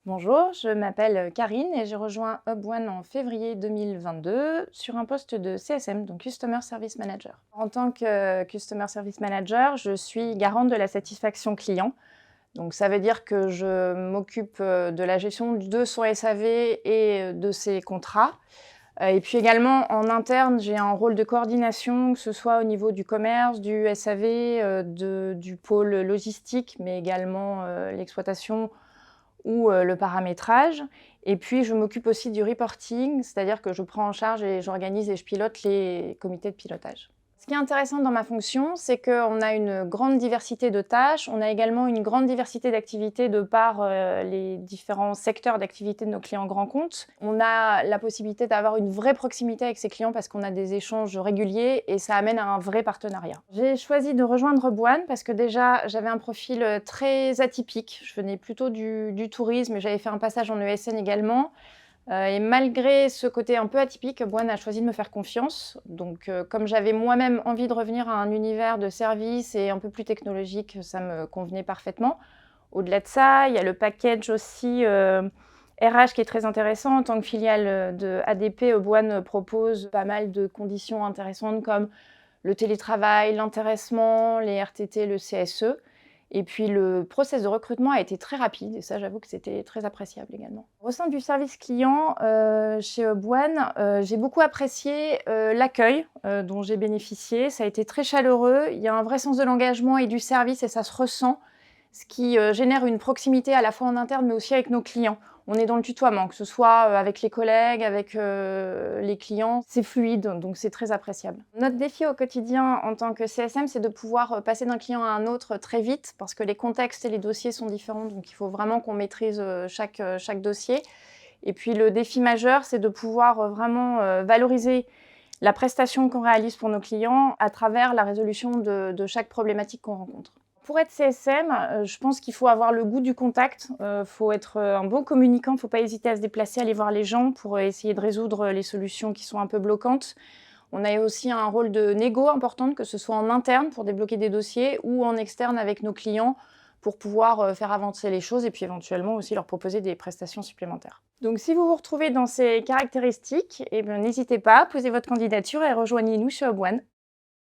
Bonjour, je m'appelle Karine et j'ai rejoint HubOne en février 2022 sur un poste de CSM, donc Customer Service Manager. En tant que Customer Service Manager, je suis garante de la satisfaction client. Donc ça veut dire que je m'occupe de la gestion de son SAV et de ses contrats. Et puis également en interne, j'ai un rôle de coordination, que ce soit au niveau du commerce, du SAV, du pôle logistique, mais également l'exploitation ou le paramétrage. Et puis, je m'occupe aussi du reporting, c'est-à-dire que je prends en charge et j'organise et je pilote les comités de pilotage. Ce qui est intéressant dans ma fonction, c'est qu'on a une grande diversité de tâches. On a également une grande diversité d'activités de par les différents secteurs d'activité de nos clients grands comptes. On a la possibilité d'avoir une vraie proximité avec ces clients parce qu'on a des échanges réguliers et ça amène à un vrai partenariat. J'ai choisi de rejoindre HubOne parce que déjà, j'avais un profil très atypique. Je venais plutôt du tourisme et j'avais fait un passage en ESN également. Et malgré ce côté un peu atypique, HubOne a choisi de me faire confiance. Donc, comme j'avais moi-même envie de revenir à un univers de service et un peu plus technologique, ça me convenait parfaitement. Au-delà de ça, il y a le package aussi RH qui est très intéressant. En tant que filiale de ADP, HubOne propose pas mal de conditions intéressantes comme le télétravail, l'intéressement, les RTT, le CSE. Et puis le process de recrutement a été très rapide et ça, j'avoue que c'était très appréciable également. Au sein du service client, chez HubOne, j'ai beaucoup apprécié l'accueil dont j'ai bénéficié. Ça a été très chaleureux, il y a un vrai sens de l'engagement et du service et ça se ressent, ce qui génère une proximité à la fois en interne mais aussi avec nos clients. On est dans le tutoiement, que ce soit avec les collègues, avec les clients. C'est fluide, donc c'est très appréciable. Notre défi au quotidien en tant que CSM, c'est de pouvoir passer d'un client à un autre très vite parce que les contextes et les dossiers sont différents, donc il faut vraiment qu'on maîtrise chaque dossier. Et puis le défi majeur, c'est de pouvoir vraiment valoriser la prestation qu'on réalise pour nos clients à travers la résolution de chaque problématique qu'on rencontre. Pour être CSM, je pense qu'il faut avoir le goût du contact, faut être un bon communicant, il ne faut pas hésiter à se déplacer, aller voir les gens pour essayer de résoudre les solutions qui sont un peu bloquantes. On a aussi un rôle de négo important, que ce soit en interne pour débloquer des dossiers ou en externe avec nos clients pour pouvoir faire avancer les choses et puis éventuellement aussi leur proposer des prestations supplémentaires. Donc si vous vous retrouvez dans ces caractéristiques, eh bien, n'hésitez pas, posez votre candidature et rejoignez-nous chez HubOne.